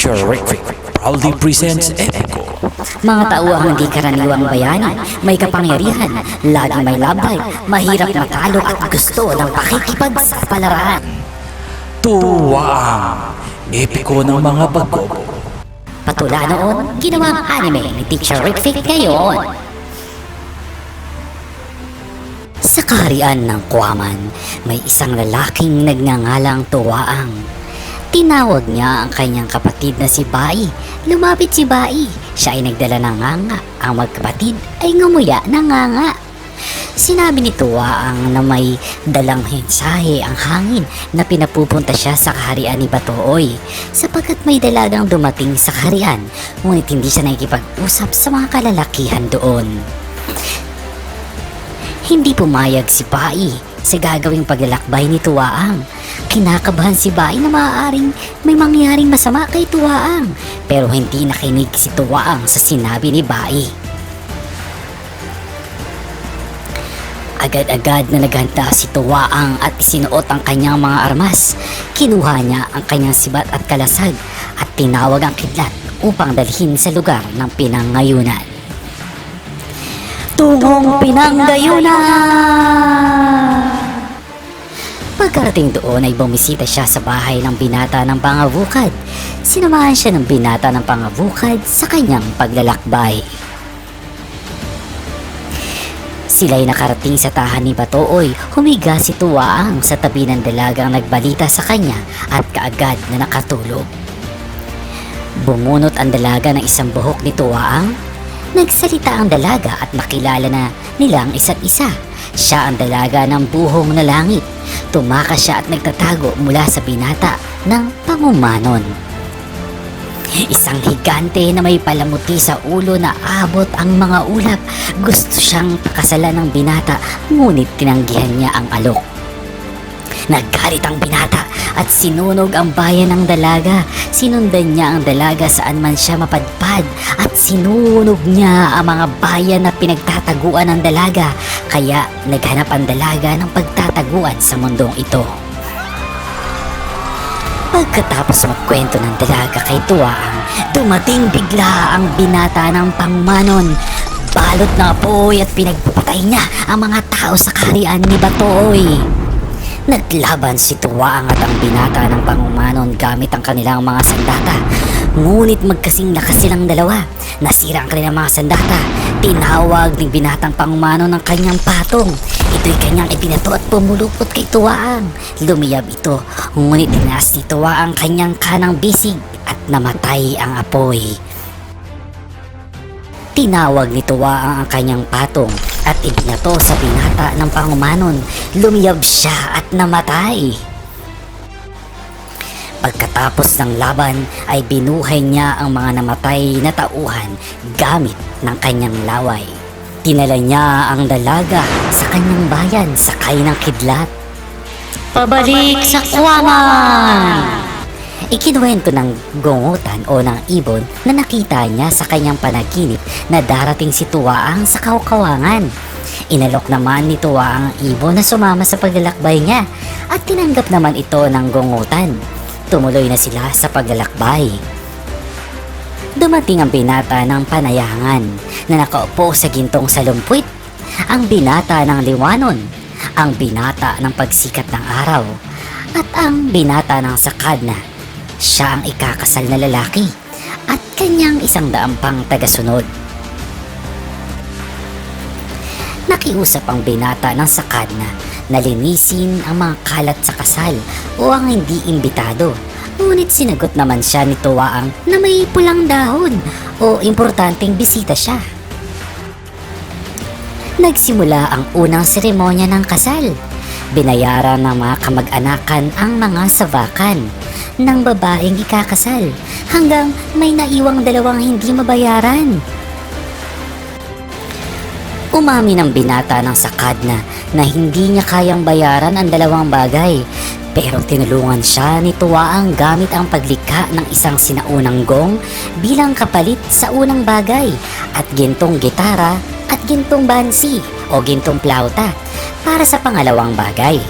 Teacher Rick proudly presents Epico. Mga tauang hindi karaniwang bayani, may kapangyarihan, laging may labay, mahirap matalo at gusto ng pakikipagsapalaran. Tuwaang Epico ng mga bagobo. Patula noon, ginawang anime ni Teacher Rick ngayon. Sa kaharian ng Kuwaman, may isang lalaking nagngangalang Tuwaang. Tinawag niya ang kanyang kapatid na si Bai. Lumapit si Bai. Siya ay nagdala ng nganga. Ang magkapatid ay ngumuya ng nganga. Sinabi ni Tuwaang na may dalang mensahe ang hangin na pinapupunta siya sa kaharian ni Batooy sapagkat may dalagang dumating sa kaharian, ngunit hindi siya nakikipag-usap sa mga kalalakihan doon. Hindi pumayag si Bai sa gagawing paglalakbay ni Tuwaang. Kinakabahan si Bai na maaaring may mangyaring masama kay Tuwaang, pero hindi nakinig si Tuwaang sa sinabi ni Bai. Agad-agad na naghanda si Tuwaang at isinuot ang kanyang mga armas. Kinuha niya ang kanyang sibat at kalasag at tinawag ang kidlat upang dalhin sa lugar ng pinangayunan. Tungong pinanggayunan! Pagkarating doon ay bumisita siya sa bahay ng binata ng pangabukad. Sinamahan siya ng binata ng pangabukad sa kanyang paglalakbay. Sila'y nakarating sa tahan ni Batooy. Humiga si Tuwaang sa tabi ng dalagang nagbalita sa kanya at kaagad na nakatulog. Bumunot ang dalaga ng isang buhok ni Tuwaang. Nagsalita ang dalaga at nakilala na nilang isa't isa. Siya ang dalaga ng buhong na langit. Tumakas siya at nagtatago mula sa binata ng pangumanon. Isang higante na may palamuti sa ulo na abot ang mga ulap. Gusto siyang pakasalan ng binata, ngunit tinanggihan niya ang alok. Naggalit ang binata at sinunog ang bayan ng dalaga. Sinundan niya ang dalaga saan man siya mapadpad at sinunog niya ang mga bayan na pinagtataguan ng dalaga. Kaya naghanap ang dalaga ng pagtataguan sa mundong ito. Pagkatapos magkwento ng dalaga kay Tuwaang, dumating bigla ang binata ng pangmanon. Balot na apoy at pinagpapatay niya ang mga tao sa kaharian ni Batooy. Naglaban si Tuwaang at ang binata ng pangumanon gamit ang kanilang mga sandata. Ngunit magkasing lakas silang dalawa. Nasira ang kanilang mga sandata. Tinawag ng binatang pangumanon ng kanyang patong. Ito'y kanyang ipinato at pumulupot kay Tuwaang. Lumiyab ito, ngunit tinaas ni Tuwaang kanyang kanang bisig at namatay ang apoy. Tinawag ni Tuwaang ang kanyang patong at ibinato sa binata ng pangumanon. Lumiyab siya at namatay. Pagkatapos ng laban ay binuhay niya ang mga namatay na tauhan gamit ng kanyang laway. Dinala niya ang dalaga sa kanyang bayan sakay ng kidlat. Pabalik sa Kuwaman! Ikinuwento ng gongotan o ng ibon na nakita niya sa kanyang panaginip na darating si Tuwaang sa Kawkawangan. Inalok naman ni Tuwaang ang ibon na sumama sa paglalakbay niya at tinanggap naman ito ng gongotan. Tumuloy na sila sa paglalakbay. Dumating ang binata ng panayangan na nakaupo sa gintong salumpwit, ang binata ng liwanon, ang binata ng pagsikat ng araw, at ang binata ng sakadna. Siya ang ikakasal na lalaki at kanyang 100 pang tagasunod. Nakiusap ang binata ng sakadna na linisin ang mga kalat sa kasal o ang hindi imbitado. Ngunit sinagot naman siya ni Tuwaang na may pulang dahon o importanteng bisita siya. Nagsimula ang unang seremonya ng kasal. Binayaran ng mga kamag-anakan ang mga savakan ng babaeng ikakasal hanggang may naiwang 2 hindi mabayaran. Umamin ang binata ng sakadna na hindi niya kayang bayaran ang 2 bagay, pero tinulungan siya ni Tuwaang gamit ang paglikha ng isang sinaunang gong bilang kapalit sa unang bagay at gintong gitara at gintong bansi o gintong plauta para sa pangalawang bagay.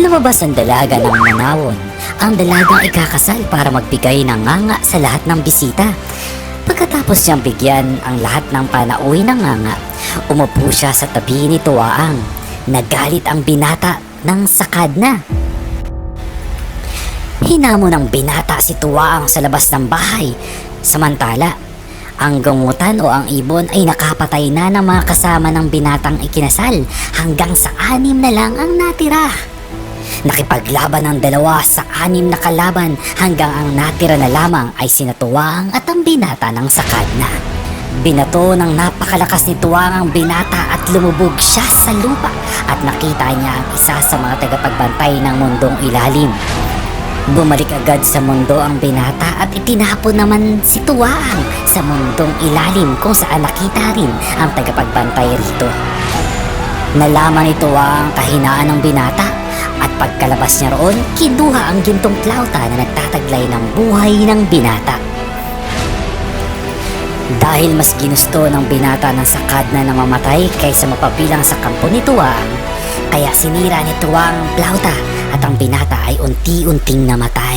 Lumabas ang dalaga ng manawon ang dalagang ikakasal para magbigay ng nganga sa lahat ng bisita. Pagkatapos niyang bigyan ang lahat ng panauwi ng nganga, umupo siya sa tabi ni Tuwaang. Nagalit ang binata ng sakad na. Hinamon ng binata si Tuwaang sa labas ng bahay. Samantala, ang gamutan o ang ibon ay nakapatay na ng mga kasama ng binatang ikinasal hanggang sa 6 na lang ang natira. Nakipaglaban ang 2 sa 6 na kalaban hanggang ang natira na lamang ay sina Tuwaang at ang binata ng sakad na. Binato ng napakalakas ni Tuwaang ang binata at lumubog siya sa lupa at nakita niya ang isa sa mga tagapagbantay ng mundong ilalim. Bumalik agad sa mundo ang binata at itinapon naman si Tuwaang sa mundong ilalim kung saan nakita rin ang tagapagbantay rito. Nalaman ni Tuwaang ang kahinaan ng binata at pagkalabas niya roon, kinuha ang gintong plauta na nagtataglay ng buhay ng binata. Dahil mas ginusto ng binata ng sakad na namamatay kaysa mapabilang sa kampo ni Tuwaang, kaya sinira ni Tuwaang ang plauta at ang binata ay unti-unting namatay.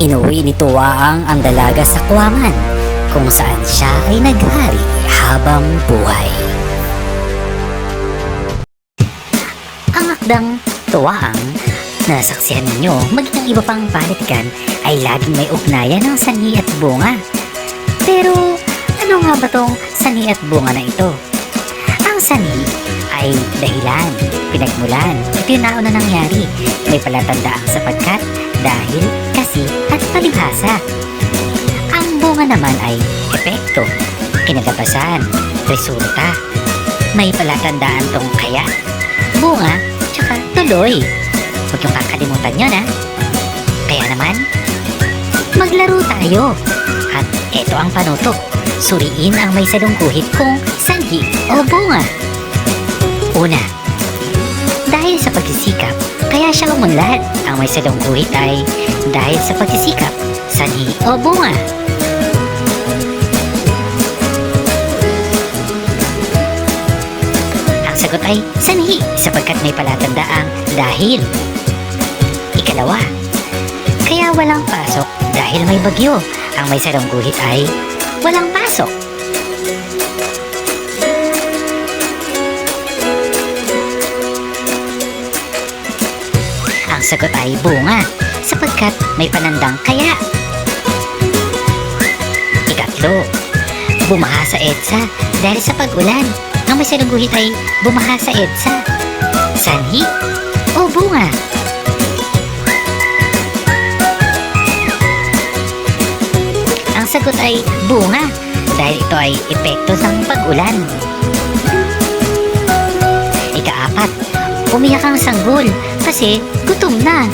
Inuwi ni Tuwaang ang dalaga sa kuwangan kung saan siya ay naghari habang buhay. Ang akdang Tuwaang na nasaksihan ninyo maging ang iba pang panitikan ay laging may ugnayan ng sanhi at bunga. Pero ano nga ba tong sanhi at bunga na ito? Ang sanhi ay dahilan, pinagmulan, ito yung nauna nangyari. May palatandaang sapagkat, dahil, kasi, at palibhasa. Ang bunga naman ay epekto, kinalabasan, resulta. May palatandaan tong kaya, bunga, tsaka tuloy. Huwag yung kakalimutan yun, ha? Kaya naman, maglaro tayo. At eto ang panutok. Suriin ang may salungguhit kung sanhi o bunga. Una, dahil sa pagsisikap, kaya siya umunlad. Ang may salungguhit ay dahil sa pagsisikap, sanhi o bunga. Ang sagot ay sanhi sapagkat may palatandaang dahil. Ikalawa, kaya walang pasok dahil may bagyo. Ang may salungguhit ay walang pasok. Ang sagot ay bunga sapagkat may panandang kaya. Ikatlo, bumaha sa EDSA dahil sa pag-ulan. Ang may salungguhit ay bumaha sa EDSA. Sanhi o bunga? Ang sagot ay bunga dahil ito ay epekto ng pag-ulan. Ika-4, umiyak ang sanggol kasi gutom na.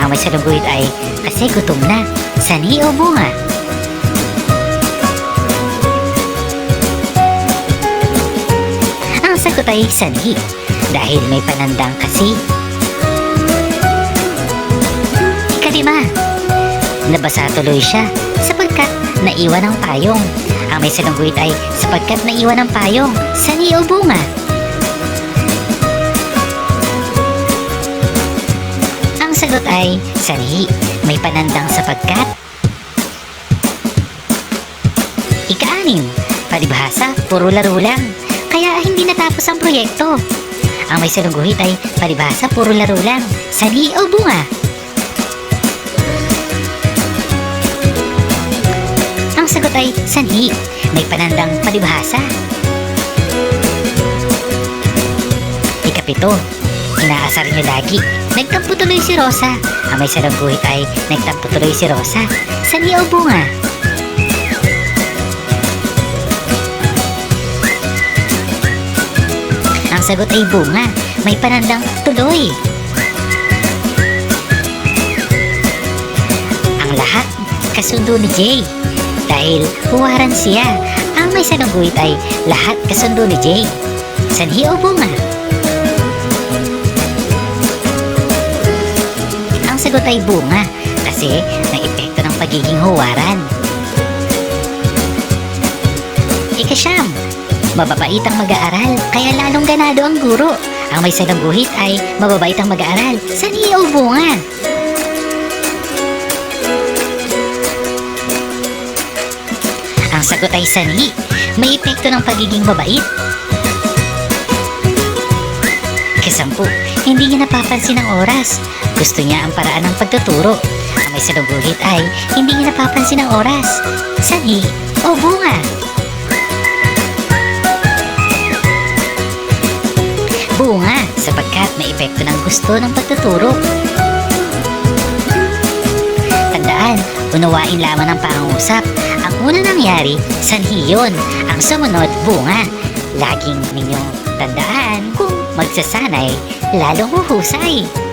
Ang may salungguhit ay kasi gutom na. Sanhi o bunga? Ang sagot ay sanhi dahil may panandang kasi. Ika-5, nabasa tuloy siya sapagkat naiwan ang payong. Ang may salungguhit ay sapagkat naiwan ang payong. Sanhi o bunga? Ang sagot ay sanhi, may panandang sapagkat. Ika-6, palibhasa, puro laro lang, kaya hindi natapos ang proyekto. Ang may salungguhit ay palibhasa, puro laro lang. Sanhi o bunga? Ang sagot ay sanhi, may panandang palibhasa. Ika-7, inaasar niyo lagi. Nagtampo tuloy si Rosa. Ang may salungguhit ay nagtampo tuloy si Rosa. Sanhi o bunga? Ang sagot ay bunga, may panandang tuloy. Ang lahat kasundo ni Jay dahil huwaran siya. Ang may salungguhit ay lahat kasundo ni Jay. Sanhi o bunga? Ang sagot ay bunga kasi may epekto ng pagiging huwaran. Ika-9, mababait ang mag-aaral kaya lalong ganado ang guro. Ang may salangguhit ay mababait ang mag-aaral. Sanhi o bunga? Ang sagot ay sanhi. May epekto ng pagiging mabait. Ika-10, hindi niya napapansin ang oras. Gusto niya ang paraan ng pagtuturo. Ang may salungguhit ay hindi niya napapansin ang oras. Sanhi o bunga? Bunga, sapagkat may epekto ng gusto ng pagtuturo. Tandaan, unawain lamang ang pangungusap. Ang una nangyari, sanhi yun. Ang sumunod, bunga. Laging ninyong tandaan, kung magsasanay, lalong huhusay.